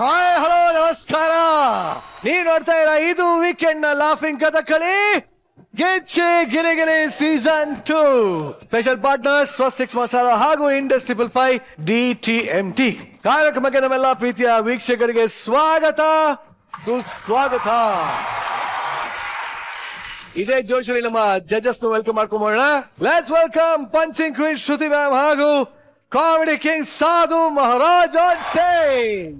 Hi hello ನಮಸ್ಕಾರ. ನೀವ್ ನೋಡ್ತಾ ಇರ ಇದು ವೀಕೆಂಡ್ ನ ಲಾಫಿಂಗ್ ಕಥಕಳಿ ಗೆಚ್ಚೆ ಗಿರಿಗಿರಿ season 2. Special partners Swastiks masala ಹಾಗೂ ಇಂಡಸ್ಟ್ರಿಬಲ್ 5 DTMT. ಕಾರ್ಯಕ್ರಮಕ್ಕೆ ನಮ್ಮೆಲ್ಲ ಪ್ರೀತಿಯ ವೀಕ್ಷಕರಿಗೆ ಸ್ವಾಗತ ಸುಸ್ವಾಗತ. ಇದೇ ಜೋಶಲ್ಲಿ ನಮ್ಮ ಜಡ್ಜಸ್ ನು ವೆಲ್ಕಮ್ ಮಾಡ್ಕೊಂಬೋಣ. Let's welcome punching queen Shruti ma'am ಹಾಗೂ comedy king Sadhu Maharaj on stage.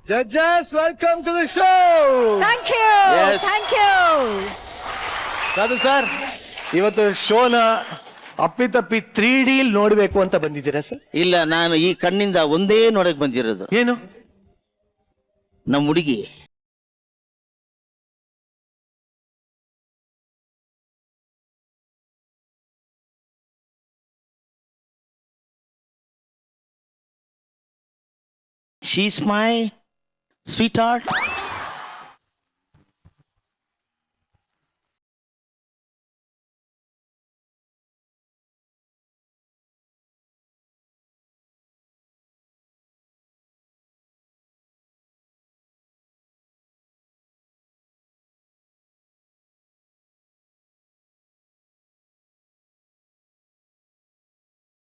Judges, welcome to the show. Thank you. Yes. Thank you. ಸಾಧು ಸರ್, ಇವತ್ತು ಶೋನ ಅಪ್ಪಿತಪ್ಪಿ 3D ನೋಡ್ಬೇಕು ಅಂತ ಬಂದಿದ್ದೀರಾ ಸರ್? ಇಲ್ಲ, ನಾನು ಈ ಕಣ್ಣಿಂದ ಒಂದೇ ನೋಡಕ್ ಬಂದಿರೋದು. ಏನು? ನಮ್ಮ ಹುಡುಗಿ she's my sweet heart.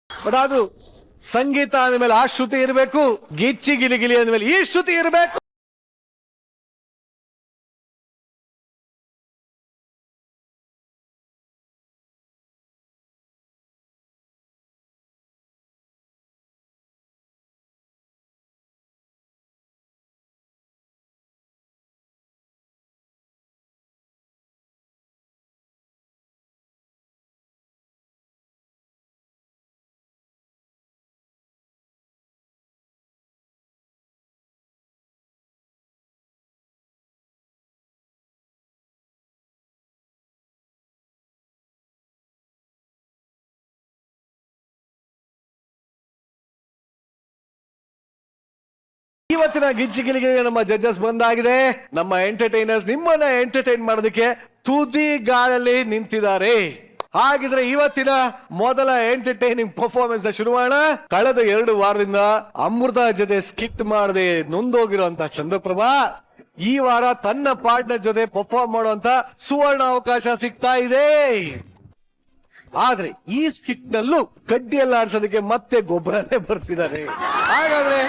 But ಅದು ಸಂಗೀತ ಅಂದ್ಮೇಲೆ ಆ ಶ್ರುತಿ ಇರಬೇಕು, ಗಿಚ್ಚಿ ಗಿಲಿ ಗಿಲಿ ಅಂದ್ಮೇಲೆ ಈ ಶ್ರುತಿ ಇರಬೇಕು. ಇವತ್ತಿನ ಗಿಚ್ಚಿಗಿಲಿಗೆ ನಮ್ಮ ಜಡ್ಜಸ್ ಬಂದಾಗಿದೆ. ನಮ್ಮ ಎಂಟರ್ಟೈನರ್ಸ್ ನಿಮ್ಮನ್ನ ಎಂಟರ್ಟೈನ್ ಮಾಡೋದಕ್ಕೆ ತುದಿ ಗಾಳಲ್ಲಿ ನಿಂತಿದ್ದಾರೆ. ಹಾಗಿದ್ರೆ ಇವತ್ತಿನ ಮೊದಲ ಎಂಟರ್ಟೈನಿಂಗ್ ಪರ್ಫಾರ್ಮೆನ್ಸ್ ಶುರು ಮಾಡೋಣ. ಕಳೆದ 2 ವಾರದಿಂದ ಅಮೃತ ಜೊತೆ ಸ್ಕಿಟ್ ಮಾಡದೆ ನೊಂದೋಗಿರುವಂತ ಚಂದ್ರಪ್ರಭಾ ಈ ವಾರ ತನ್ನ ಪಾರ್ಟ್ನರ್ ಜೊತೆ ಪರ್ಫಾರ್ಮ್ ಮಾಡುವಂತ ಸುವರ್ಣ ಅವಕಾಶ ಸಿಗ್ತಾ ಇದೆ. ಆದ್ರೆ ಈ ಸ್ಕಿಟ್ ನಲ್ಲೂ ಕಡ್ಡಿಯಲ್ಲ ಆಡ್ಸೋದಕ್ಕೆ ಮತ್ತೆ ಗೊಬ್ಬರನೇ ಬರ್ತಿದ್ದಾರೆ. ಹಾಗಾದ್ರೆ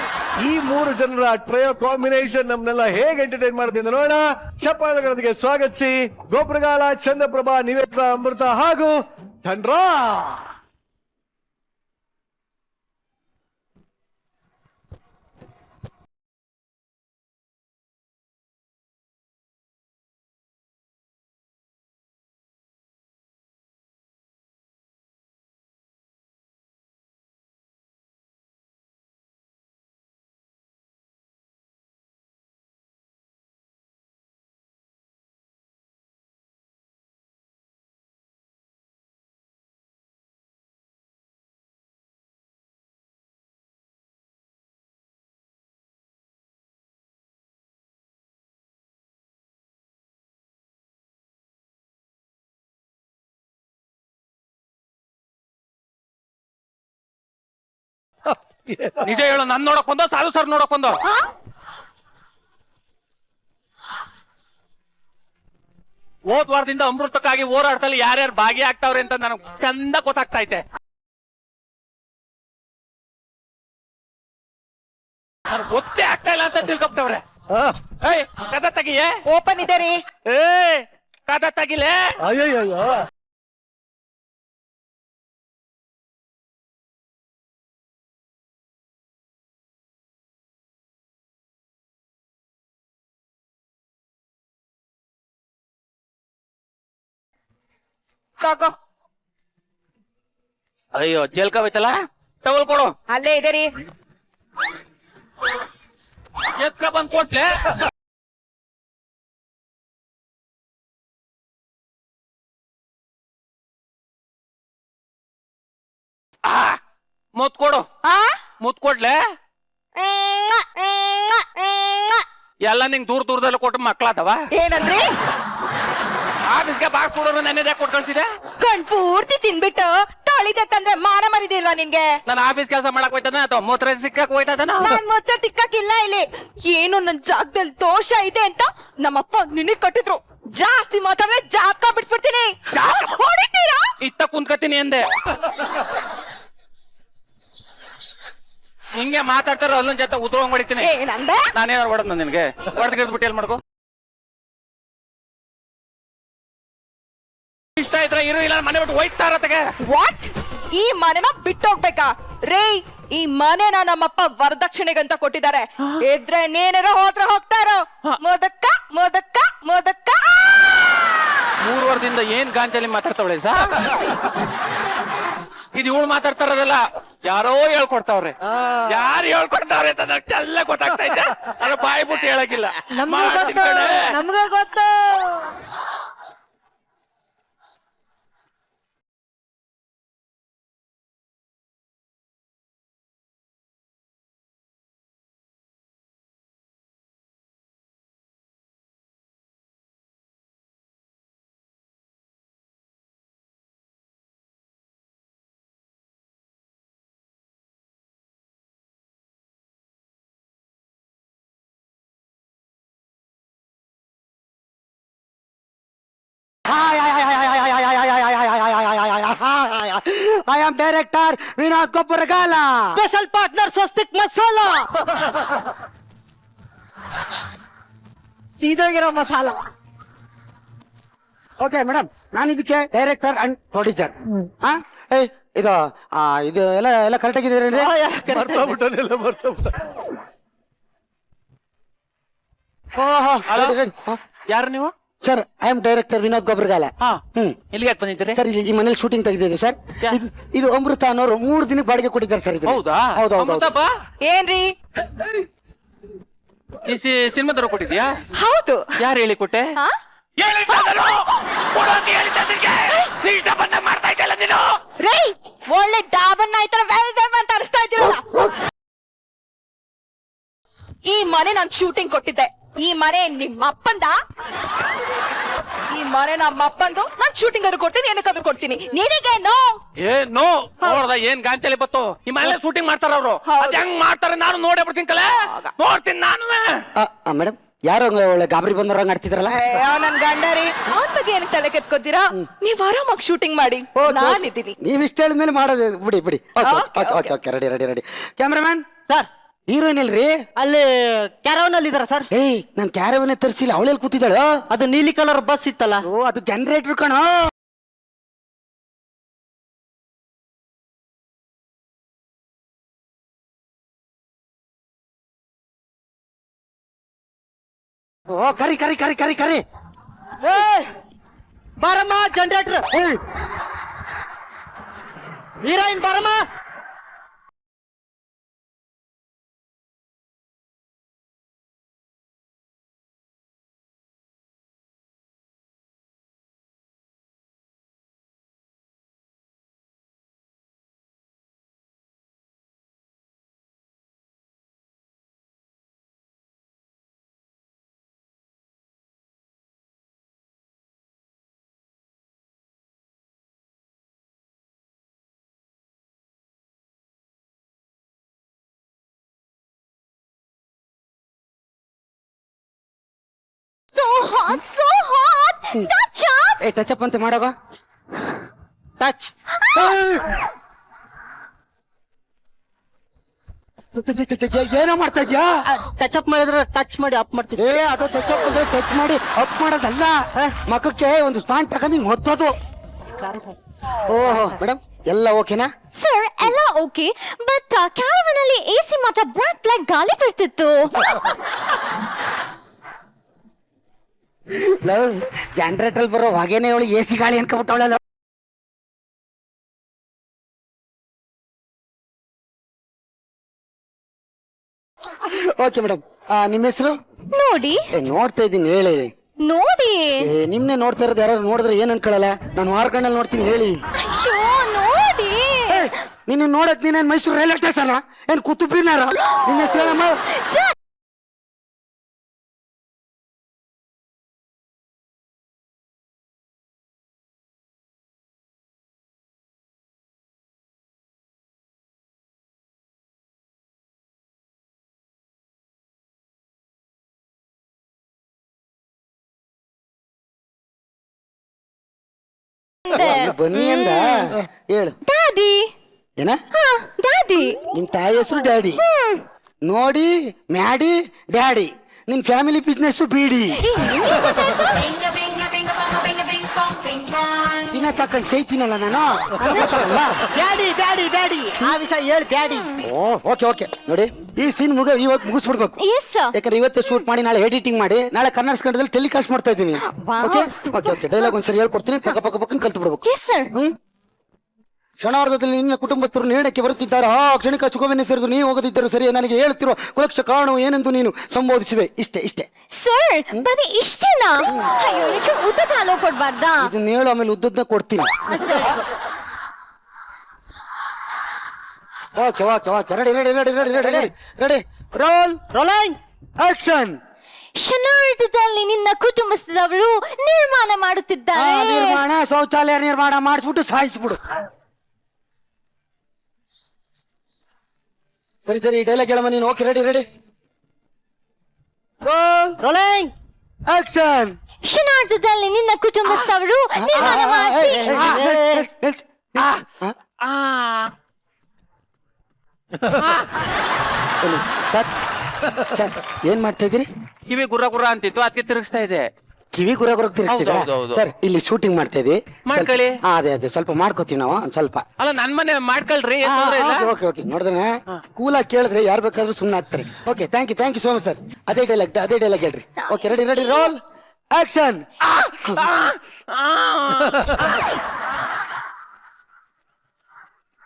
ಈ 3 ಜನರ ಟ್ರಯೋ ಕಾಂಬಿನೇಷನ್ ನಮ್ನೆಲ್ಲ ಹೇಗೆ ಎಂಟರ್ಟೈನ್ ಮಾಡ್ತಿದ್ದ ನೋಡೋಣ. ಚಪ್ಪಾಳೆಗಳೊಂದಿಗೆ ಸ್ವಾಗತಿಸಿ ಗೊಬ್ಬರಗಾಲ, ಚಂದ್ರಪ್ರಭಾ, ನಿವೇದಿತಾ, ಅಮೃತ ಹಾಗೂ ಧನ್ರಾ. ನಿಜ ಹೇಳು, ನನ್ ನೋಡಕ್ ಬಂದೋ ಸಾಧು ಸರ್ ನೋಡಕ್ ಬಂದೋ? ಹೋದ್ ವಾರದಿಂದ ಅಮೃತಕ್ಕಾಗಿ ಹೋರಾಟದಲ್ಲಿ ಯಾರ್ಯಾರು ಭಾಗಿಯಾಗ್ತಾವ್ರೆ ಅಂತ ನನಗೆ ಚಂದ ಗೊತ್ತಾಗ್ತಾ ಐತೆ. ನನಗೆ ಗೊತ್ತೇ ಆಗ್ತಾ ಇಲ್ಲ ಅಂತ ತಿಳ್ಕೊಬ್ತವ್ರೆ. ಕದ ತೆಗಿಯೇ? ಓಪನ್ ಇದೆ ರೀ. ಕದ ತೆಗಿಲೇ? ಅಯ್ಯಯ್ಯೋ, ತಗೋ. ಅಯ್ಯೋ ಜೇಲ್ಕೋಬೇಕಲ್ಲ, ಟವಲ್ ಕೊಡು. ಅಲ್ಲೇ ಇದೆ ರೀ. ಎತ್ಕ ಬಂದ್ ಕೊಟ್ಲೆ. ಮುತ್ ಕೊಡು ಆ ಮುತ್ ಕೊಡ್ಲೆ ಎಲ್ಲ ನಿಂಗ್ ದೂರದಲ್ಲಿ ಕೊಟ್ಟು ಮಕ್ಳಾದವ ಏನಂದ್ರಿ? ಆಫೀಸ್ಗೆ ಬಾಗ್ ಕೊಡೋರು ನನ್ನೇ ಕೊಟ್ಟು ಕಳ್ಸಿದೆ. ಕಣ್ ಪೂರ್ತಿ ತಿನ್ಬಿಟ್ಟು ತೊಳಿದೆ ತಂದ್ರೆ ಮಾನ ಮರಿದಿಲ್ವಾ ನಿನ್ಗೆ? ನಾನು ಆಫೀಸ್ ಕೆಲಸ ಮಾಡಕ್ ಹೋಯ್ತಾನ ಅಥವಾ ಮೂತ್ರ ಸಿಕ್ಕಕ್ ಹೋಯ್ತಾನ. ನಾನ್ ಮೊತ್ತ ತಿಕ್ಕಕ್ಕಿಲ್ಲ ಇಲ್ಲಿ. ಏನು ನನ್ ಜಾಗದಲ್ಲಿ ದೋಷ ಇದೆ ಅಂತ ನಮ್ಮಪ್ಪ ನಿನಗ್ ಕಟ್ಟಿದ್ರು. ಜಾಸ್ತಿ ಮಾತಾಡಿದ್ರೆ ಜಾತಕ ಬಿಡ್ಸ್ಬಿಡ್ತೀನಿ. ಹೊಡಿತೀರಾ? ಇತ್ತ ಕುಂತ್ಕತೀನಿ ಅಂದೆ. ಹಿಂಗೆ ಮಾತಾಡ್ತಾರ ಅಲ್ಲೊಂದ್ ಜೊತೆ ಉದ್ರೋಂಗ್ ಹೊಡಿತೀನಿ. ಏನಂದೆ? ನಾನೇನಾರು ಹೊಡೆದ್ ನಿನ್ಗೆ ಹೊಡೆದ್ ಗಿಡ್ಬಿಟ್ಟು ಎಲ್ ಮಾಡ್ಕೋ. ಇಷ್ಟ ಇದ್ರೆ ಇರು, ಇಲ್ಲ ಮನೆ ಬಿಟ್ಟು ಹೋಯ್ತಾರತ್ತಗೆ. ವಾಟ್? ಈ ಮನೆನ ಬಿಟ್ಟೋಗ್ಬೇಕಾ? ರೇ, ಈ ಮನೆನ ನಮ್ಮಪ್ಪ ವರದಕ್ಷಿಣೆಗಂತ ಕೊಟ್ಟಿದ್ದಾರೆ. ಇದ್ರೆ ನೇನಾರ ಹೋದ್ರೆ ಹೋಗ್ತಾರೋ. ಮೋದಕ್ಕ ಮೋದಕ್ಕ ಮೋದಕ್ಕ. 3 ವರ್ಷದಿಂದ ಏನ್ ಗಾಂಚಲಿ ಮಾತಾಡ್ತಾವಳೆ ಸಾ? ಇದು ಇವಳು ಮಾತಾಡ್ತಾರದಲ್ಲ, ಯಾರೋ ಹೇಳ್ಕೊಡ್ತಾವ್ರೆ. ಯಾರು ಹೇಳ್ಕೊಡ್ತಾವ್ರೆ ಅಂತ ಎಲ್ಲ ಗೊತ್ತಾಗ್ತಾ ಇದೆ. ಅದ್ರ ಬಾಯಿ ಬಿಟ್ಟು ಹೇಳಕ್ಕಿಲ್ಲ. ನಮ್ಗೆ ಗೊತ್ತು. I am director Vinod Koppuragala. Special partner Swastik masala. ಸೀದೋಗಿರೋ ಮಸಾಲ. ಓಕೆ ಮೇಡಮ್, ನಾನು ಇದಕ್ಕೆ ಡೈರೆಕ್ಟರ್ ಅಂಡ್ ಪ್ರೊಡ್ಯೂಸರ್. ಇದು ಇದು ಎಲ್ಲ ಕರೆಕ್ಟ್ ಆಗಿದ್ದೀರೇನ್ರಿ? ಯಾರು ನೀವು? Sir, I am director Vinod Gobbaragala. ಎಲ್ಲಿಗೆ ಯಾಕೆ ಬಂದಿದ್ದೀರಿ? ಸರ್, ಇಲ್ಲಿ ಈ ಮನೇಲಿ ಶೂಟಿಂಗ್ ತೆಗೆದಿದ್ದೀವಿ ಸರ್. ಇದು ಅಮೃತ ಅನ್ನೋರು 3 ದಿನಕ್ಕೆ ಬಾಡಿಗೆ ಕೊಟ್ಟಿದ್ದಾರೆ ಸರ್. ಇದು ಹೌದಾ? ಹೌದೌದು. ಏನ್ರಿ? ಈ ಸಿನಿಮಾದವ್ರು ಕೊಟ್ಟಿದ್ಯಾ? ಹೌದು. ಯಾರು ಹೇಳಿ ಕೊಟ್ಟೆ? ರೇ, ಒಳ್ಳೆ ಡಾಬನ್ನ ಆಯ್ತಾರ ವೆಲ್ಡಮ್ ಅಂತ ಅನಿಸ್ತಾ ಇದ್ದೀರಲ್ಲ. ಈ ಮನೆ ನಾನ್ ಶೂಟಿಂಗ್ ಕೊಟ್ಟಿದ್ದೆ. ಈ ಮನೆ ನಿಮ್ಮ ಅಪ್ಪಂದ. ಈ ಮನೆ ನಮ್ಮ ಅಪ್ಪಂದು. ನಾನ್ ಶೂಟಿಂಗ್ ಆದ್ರೂ ಕೊಡ್ತೀನಿ, ಏನಕ್ಕಾದ್ರೂ ಕೊಡ್ತೀನಿ. ನಿನಗೆ ನೋ. ನೋ ನೋಡ್ದ ಏನ್ ಗಾಂಚಲಿ ಬತ್ತು. ಈ ಮನೆ ಶೂಟಿಂಗ್ ಮಾಡ್ತಾರ ಅವ್ರು. ಅದ್ ಹೆಂಗ್ ಮಾಡ್ತಾರೆ ನಾನು ನೋಡೇ ಬಿಡ್ತೀನಿ ಕಲೆ. ನೋಡ್ತೀನಿ ನಾನು. ಮೇಡಮ್, ಯಾರು ಒಳ್ಳೆ ಗಾಬರಿ ಬಂದವ್ರಂಗ್ ಆಡ್ತಿದ್ರಲ್ಲ? ನನ್ ಗಂಡರಿ ಅವನ್ ಬಗ್ಗೆ ಏನಕ್ಕೆ ತಲೆ ಕೆತ್ಕೋತೀರಾ? ನೀವ್ ಆರಾಮಾಗಿ ಶೂಟಿಂಗ್ ಮಾಡಿ, ನಾನಿದ್ದೀನಿ. ನೀವ್ ಇಷ್ಟ ಹೇಳಿದ್ಮೇಲೆ ಮಾಡೋದು. ಬಿಡಿ. Okay, ready. Cameraman sir, heroine ಇಲ್ರಿ? ಅಲ್ಲಿ ಕ್ಯಾರವನ್ ಅಲ್ಲಿ ಇದಾರ ಸರ್. ನಾನ್ ಕ್ಯಾರವನ್ನೇ ತರಿಸಿಲ್ಲ, ಅವಳೆಲ್ಲಿ ಕೂತಿದ್ದಾಳು? ಅದು ನೀಲಿ ಕಲರ್ ಬಸ್ ಇತ್ತಲ್ಲ. ಓ, ಅದು ಜನರೇಟರ್ ಕಣೋ. ಓ, ಕರಿ. ಬಾರಮ್ಮ ಜನರೇಟರ್. ಹೀರೋಯಿನ್ ಬಾರಮ್ಮ. So hot. Touch up. Touch up ಅಂತ ಮಾಡೋಗ. ಟಚ್. ಏನೋ ಮಾಡ್ತಾ ಇದ್ಯಾ? ಟಚ್ ಅಪ್ ಮಾಡಿದ್ರೆ ಟಚ್ ಮಾಡಿ ಅಪ್ ಮಾಡ್ತಿದ್ದೆ. ಅದು ಟಚ್ ಅಪ್ ಅಂದ್ರೆ ಟಚ್ ಮಾಡಿ ಅಪ್ ಮಾಡೋದಲ್ಲ. ಮಖಕ್ಕೆ ಒಂದು ಸ್ಪಾನ್ ತಗೊಂಡು ಹಿಂಗ್ ಹೊತ್ತೋದು. ಓಹೋ ಮೇಡಮ್, ಎಲ್ಲ ಓಕೆನಾ? Sir, ಎಲ್ಲ ಓಕೆ. ಬಟ್ ಕ್ಯಾರವನ್ ಅಲ್ಲಿ ಎಸಿ ಮಾತ್ರ ಬ್ಲಾಕ್ ಗಾಳಿ ಬರ್ತಿತ್ತು. ಜನರೇಟರ್ ಬರೋ ಹೊಗೆನೆ ಅವಳು ಎಸಿ ಗಾಳಿ ಅನ್ಕೊಬಿಟ್ಟವಳ. ಓಕೆ ಮೇಡಮ್, ನಿಮ್ಮ ಹೆಸರು? ನೋಡಿ. ನೋಡ್ತಾ ಇದ್ದೀನಿ, ಹೇಳಿ. ನೋಡಿ. ನಿಮ್ನೆ ನೋಡ್ತಾ ಇರೋದು ಯಾರು ನೋಡಿದ್ರೆ ಏನ್ ಅನ್ಕೊಳ್ಳಲ್ಲ. ನಾನು 6 ಕಣ್ಣಲ್ಲಿ ನೋಡ್ತೀನಿ, ಹೇಳಿ. ಅಯ್ಯೋ ನೋಡಿ. ನಿನ್ನ ನೋಡಕ್ ನೀನೇನ್ ಮೈಸೂರು ರೈಲ್ವೆ ಸ್ಟೇಷನ್ ಏನ್ ಕುತುಬಿನಾರ ನಿನ್ನ ಹೆಸರು ಹೇಳಮ್ಮ ಬನ್ನಿ ಅಂದ ಹೇಳು ಡ್ಯಾಡಿ ಏನ ಹಾ ಡ್ಯಾಡಿ ನಿಮ್ ತಾಯಿ ಹೆಸರು ಡ್ಯಾಡಿ ನೋಡಿ ಮ್ಯಾಡಿ ಡ್ಯಾಡಿ ನಿನ್ ಫ್ಯಾಮಿಲಿ ಬಿಸ್ನೆಸ್ ಬೀಡಿ ದಿನ ತಕೊಂಡ್ ಚೈತೀನಲ್ಲ ನಾನು ಬ್ಯಾಡಿ ಬ್ಯಾಡಿ ಬ್ಯಾಡಿ ಆ ವಿಷಯ ಹೇಳಿ ಬ್ಯಾಡಿ ಓ ಓಕೆ ಓಕೆ ನೋಡಿ ಈ ಸೀನ್ ಇವತ್ತು ಮುಗಿಸ್ಬಿಡ್ಬೇಕು ಎಸ್ ಸರ್ ಯಾಕಂದ್ರೆ ಇವತ್ತೇ ಶೂಟ್ ಮಾಡಿ ನಾಳೆ ಎಡಿಟಿಂಗ್ ಮಾಡಿ ನಾಳೆ ಕನ್ನಡ ಕನ್ನಡದಲ್ಲಿ ಟೆಲಿಕಾಸ್ಟ್ ಮಾಡ್ತಾ ಇದ್ದೀನಿ Wow, okay super. Okay okay dialogue ಒಂದ್ಸರಿ ಹೇಳ್ಕೊಡ್ತೀನಿ ಪಕ್ಕ ಪಕ್ಕ ಪಕ್ಕ ಕಲ್ತು ಬಿಡ್ಬೇಕು ಎಸ್ ಸರ್ ಕ್ಷಣಾರ್ಧದಲ್ಲಿ ನಿನ್ನ ಕುಟುಂಬಸ್ಥರು ನಿರ್ಣಯಕ್ಕೆ ಬರುತ್ತಿದ್ದಾರೆ ಆ ಕ್ಷಣಿಕ ಸುಖವೆನ್ನೇ ಸೇರಿದು ನೀವು ಹೋಗದಿದ್ದರು ಸರಿ ನನಗೆ ಹೇಳುತ್ತಿರುವ ಕುಲಕ್ಷ ಕಾರಣವು ಏನೆಂದು ನೀನು ಸಂಬೋಧಿಸಿವೆ ಇಷ್ಟೇ ಇಷ್ಟೇ ಸರ್ ಬರೀ ಇಷ್ಟೇನಾ ಅಯ್ಯೋ ನಿಜ ಉದ್ದ ಚಾಲೋ ಕೊಡ್ಬಾರ್ದಾ ಇದನ್ನ ಹೇಳು ಆಮೇಲೆ ಉದ್ದದ್ನ ಕೊಡ್ತೀನಿ sir okay okay okay ready ready ready ready ready ready ready roll rolling action ಕ್ಷಣಾರ್ಧದಲ್ಲಿ ನಿನ್ನ ಕುಟುಂಬಸ್ಥದವರು ನಿರ್ಮಾಣ ಮಾಡುತ್ತಿದ್ದಾರೆ ನಿರ್ಮಾಣ ಶೌಚಾಲಯ ನಿರ್ಮಾಣ ಮಾಡಿಸ್ಬಿಟ್ಟು ಸಾಯಿಸ್ಬಿಡು ಸರಿ ಸರಿ ಡೈಲಾಗ್ ಹೇಳಮ್ಮ ನೀನು okay ready ready rolling action ಕ್ಷಣಾರ್ಧದಲ್ಲಿ ನಿನ್ನ ಕುಟುಂಬಸ್ಥವರು ನಿರ್ಮಾಣ ಮಾಡಿಸಿ ಸರ್ ಸರ್ ಏನ್ ಮಾಡ್ತಾ ಇದ್ದೀರಿ ಕಿವಿ ಗುರ್ರ ಗುರ್ರ ಅಂತಿತ್ತು ಅದಕ್ಕೆ ತಿರುಗಿಸ್ತಾ ಇದೆ. ಕಿವಿ ಗುರ ಗುರ ತಿರ್ಗ್ತಿದ್ದೀರಾ? ಹೌದು, ಹೌದು, ಹೌದು. ಸರ್ ಇಲ್ಲಿ ಶೂಟಿಂಗ್ ಮಾಡ್ತಾ ಇದೀವಿ ಮಾಡ್ಕೊಳ್ಳಿ. ಅದೇ ಅದೇ ಸ್ವಲ್ಪ ಮಾಡ್ಕೋತೀವಿ ನಾವು ಒಂದ್ ಸ್ವಲ್ಪ ಅಲ್ಲ ನನ್ ಮನೆ ಮಾಡ್ಕೊಳ್ರಿ ಏನ್ ತೊಂದ್ರೆ ಇಲ್ಲ. ಓಕೆ ಓಕೆ ನೋಡಿದ್ರೆ ಕೂಲಾಗಿ ಕೇಳಿದ್ರೆ ಯಾರು ಬೇಕಾದ್ರೂ ಸುಮ್ಮನೆ ಆಗ್ತಾರೆ okay thank you so much sir ಅದೇ ಡೈಲಾಗ್ ಹೇಳ್ರಿ okay ready ready roll action